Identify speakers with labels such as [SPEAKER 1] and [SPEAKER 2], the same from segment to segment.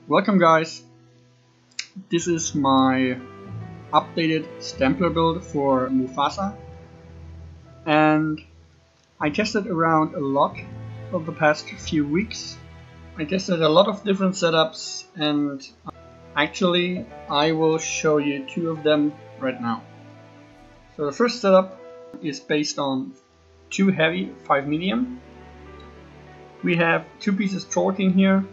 [SPEAKER 1] Welcome guys, this is my updated Stamplar build for Mufasa, and I tested around a lot over the past few weeks. I tested a lot of different setups, and actually I will show you two of them right now. So the first setup is based on 2 heavy, 5 medium. We have 2 pieces chalking here.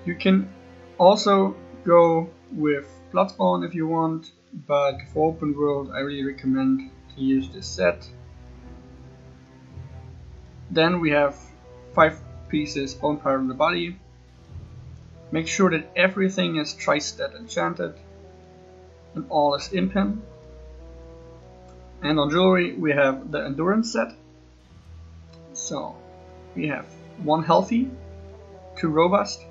[SPEAKER 1] You can also go with Bloodspawn if you want, but for open world I really recommend to use this set. Then we have 5 pieces Bonfire on the body. Make sure that everything is tri-stat enchanted and all is impen. And on jewelry we have the endurance set. So we have 1 healthy, 2 robust,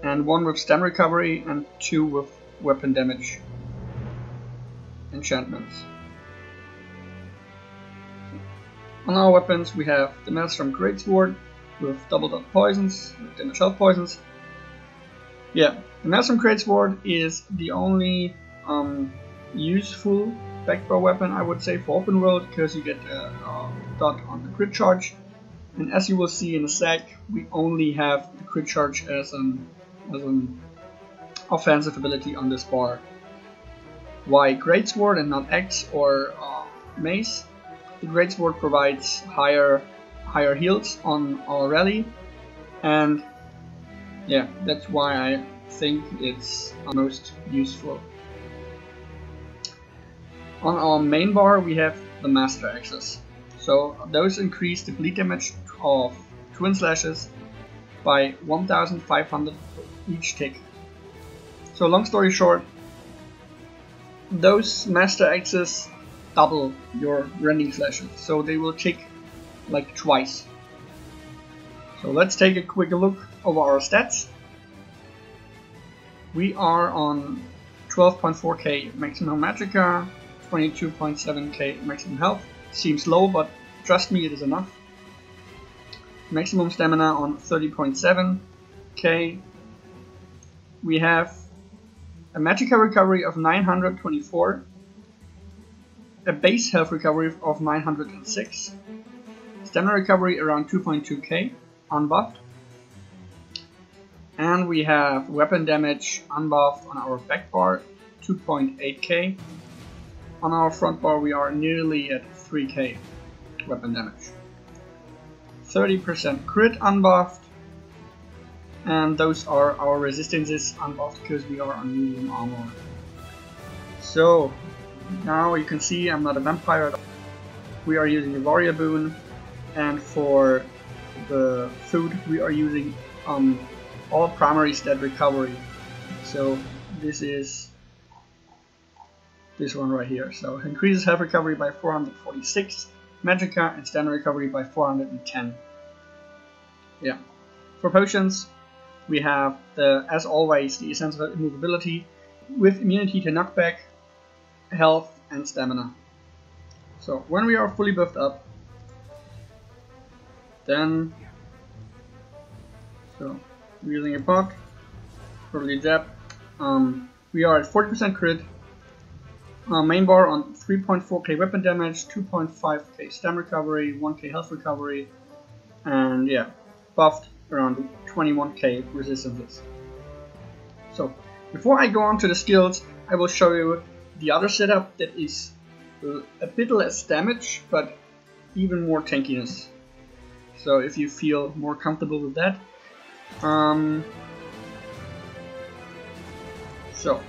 [SPEAKER 1] and 1 with stam recovery and 2 with weapon damage enchantments. On our weapons we have the Maelstrom Greatsword with double dot poisons, with damage health poisons. Yeah, the Maelstrom Greatsword is the only useful backbow weapon I would say for open world, because you get a dot on the crit charge, and as you will see in a sec, we only have the crit charge as an offensive ability on this bar. Why Greatsword and not Axe or Mace? The Greatsword provides higher heals on our rally, and yeah, that's why I think it's most useful. On our main bar we have the Master Axes. So those increase the bleed damage of Twin Slashes by 1500 each tick. So long story short, those Master Axes double your rending slashes, so they will tick like twice. So let's take a quick look over our stats. We are on 12.4k maximum magicka, 22.7k maximum health. Seems low, but trust me, it is enough. Maximum stamina on 30.7k. We have a magicka recovery of 924, a base health recovery of 906, stamina recovery around 2.2k unbuffed, and we have weapon damage unbuffed on our back bar 2.8k. On our front bar we are nearly at 3k weapon damage. 30% crit unbuffed, and those are our resistances unbuffed because we are on medium armor. So now you can see I'm not a vampire. We are using a warrior boon, and for the food we are using all primary stat recovery. So this is this one right here. So it increases health recovery by 446, magicka and stamina recovery by 410. Yeah. For potions we have as always the essence of immovability with immunity to knockback, health and stamina. So when we are fully buffed up, then we're using a pot, probably jab. We are at 40% crit. Main bar on 3.4k weapon damage, 2.5k stam recovery, 1k health recovery, and yeah, buffed around 21k resistances. So before I go on to the skills, I will show you the other setup that is a bit less damage but even more tankiness. So if you feel more comfortable with that, so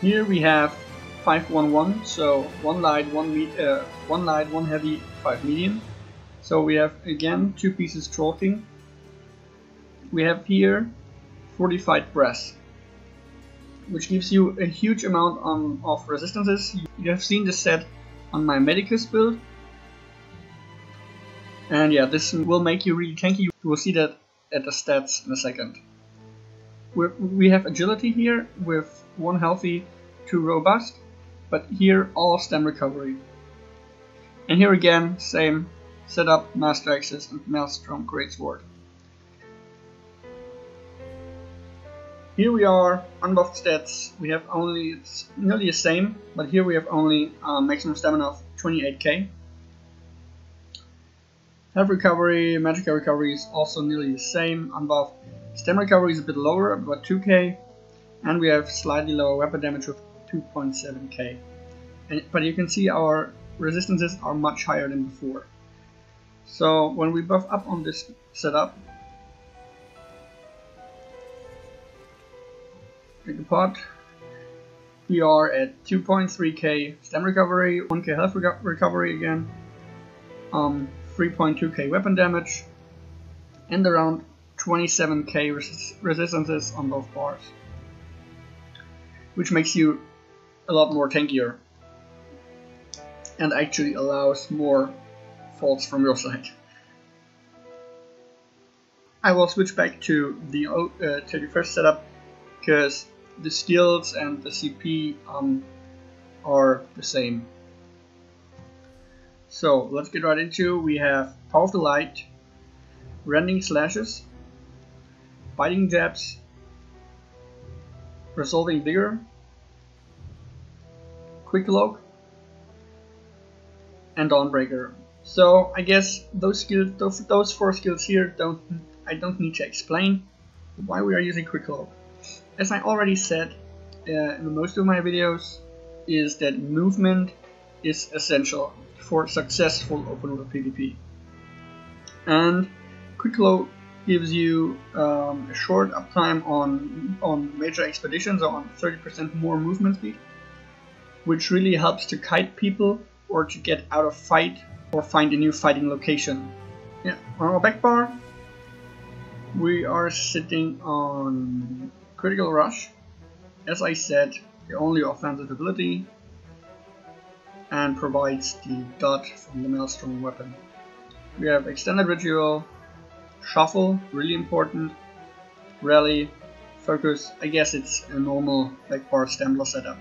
[SPEAKER 1] here we have 5-1-1, so 1 light, 1 heavy, 5 medium. So we have again 2 pieces chalking. We have here fortified brass, which gives you a huge amount of resistances. You have seen this set on my Medicus build, and yeah, this will make you really tanky. You will see that at the stats in a second. We have agility here with 1 healthy, 2 robust, but here all stam recovery. And here again, same setup, Master Axes and Maelstrom Greatsword. Here we are, unbuffed stats, we have only, it's nearly the same, but here we have only maximum stamina of 28k. Health recovery, magical recovery is also nearly the same, unbuffed. Stamina recovery is a bit lower, about 2k, and we have slightly lower weapon damage of 2.7k. But you can see our resistances are much higher than before. So when we buff up on this setup, pick a pot, we are at 2.3k stamina recovery, 1k health recovery again, 3.2k weapon damage, and around 27k resistances on both bars, which makes you a lot more tankier and actually allows more faults from your side. I will switch back to the first setup because the skills and the CP are the same. So let's get right into. We have Power of the Light, Rending Slashes, Biting Jabs, Resolving Vigor, Quick Cloak, and Dawnbreaker. So I guess those four skills here I don't need to explain why we are using Quick Cloak. As I already said in most of my videos, is that movement is essential for successful open world PvP. And Quick Cloak gives you a short uptime on major expeditions, or on 30% more movement speed, which really helps to kite people or to get out of fight or find a new fighting location. Yeah, on our back bar we are sitting on Critical Rush, as I said, the only offensive ability, and provides the dot from the Maelstrom weapon. We have Extended Ritual, Shuffle, really important, Rally, Focus, I guess it's a normal backbar Stamplar setup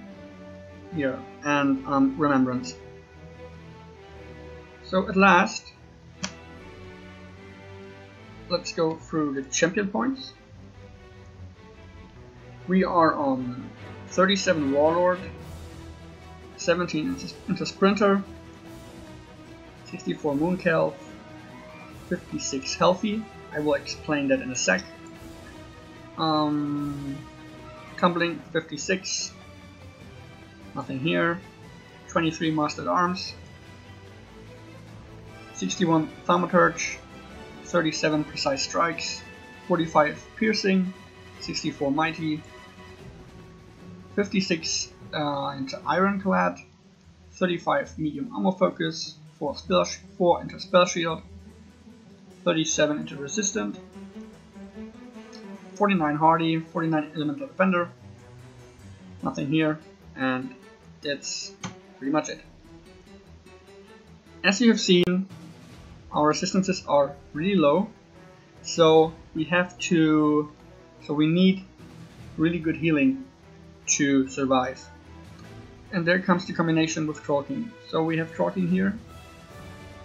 [SPEAKER 1] here, and Remembrance. So at last, let's go through the champion points. We are on 37 Warlord, 17 into Sprinter, 64 Moonkelf, 56 Healthy. I will explain that in a sec. Tumbling 56, nothing here. 23 Mastered Arms, 61 Thaumaturge, 37 Precise Strikes, 45 Piercing, 64 Mighty, 56 into Ironclad, 35 Medium Armor Focus, 4 into Spell Shield, 37 into Resistant, 49 Hardy, 49 Elemental Defender, nothing here, and that's pretty much it. As you have seen, our resistances are really low, so we need really good healing to survive. And there comes the combination with Troll King. So we have Troll King here,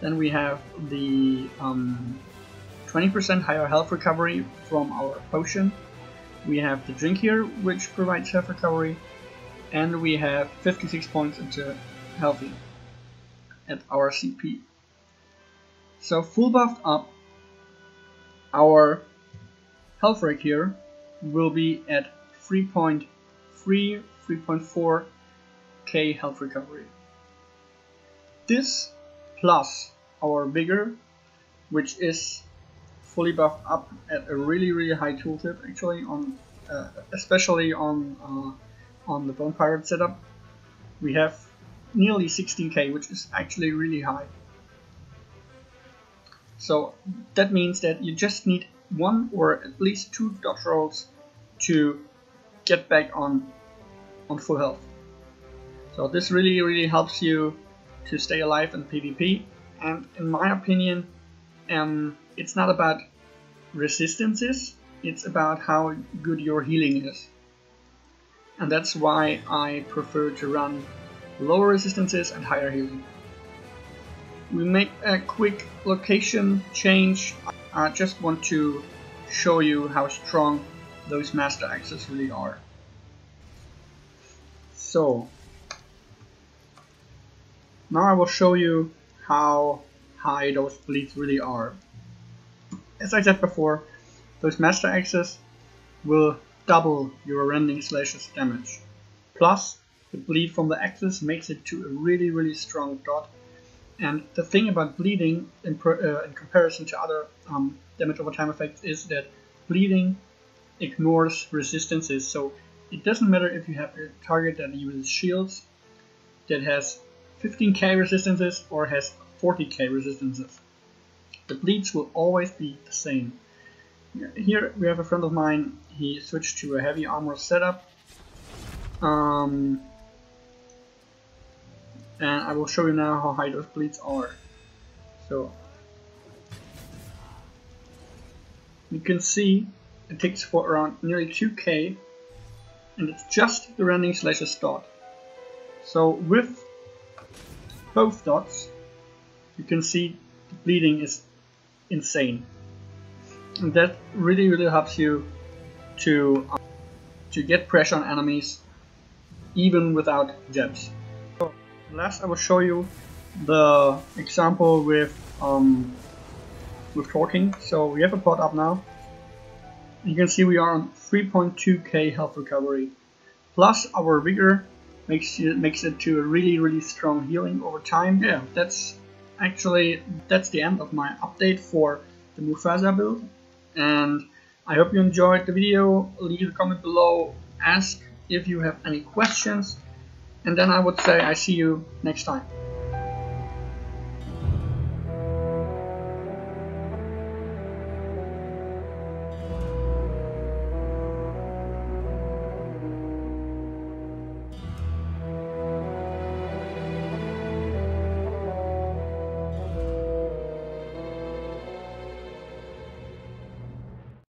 [SPEAKER 1] then we have the 20% higher health recovery from our potion, we have the drink here which provides health recovery, and we have 56 points into healthy at our CP. So full buffed up, our health rate here will be at 3.4k health recovery. This plus our vigor, which is fully buffed up at a really high tooltip, actually, on especially on the Bone Pirate setup, we have nearly 16k, which is actually really high. So that means that you just need one or at least two dodge rolls to get back on full health. So this really helps you to stay alive in PvP, and in my opinion, it's not about resistances, it's about how good your healing is. And that's why I prefer to run lower resistances and higher healing. We make a quick location change. I just want to show you how strong those master axes really are. So now I will show you how high those bleeds really are. As I said before, those master axes will double your rending slash's damage. Plus, the bleed from the axes makes it to a really strong dot. And the thing about bleeding in comparison to other damage over time effects is that bleeding ignores resistances. So it doesn't matter if you have a target that uses shields that has 15k resistances or has 40k resistances. The bleeds will always be the same. Here we have a friend of mine, he switched to a heavy armor setup. And I will show you now how high those bleeds are. So you can see it takes for around nearly 2k, and it's just the rending slash's dot. So with both dots you can see the bleeding is insane, and that really helps you to get pressure on enemies even without jabs. So last I will show you the example with torquing. So we have a pot up now. You can see we are on 3.2k health recovery. Plus our vigor makes it to a really strong healing over time. Yeah, that's the end of my update for the Mufasa build. And I hope you enjoyed the video. Leave a comment below, ask if you have any questions, and then I would say I see you next time.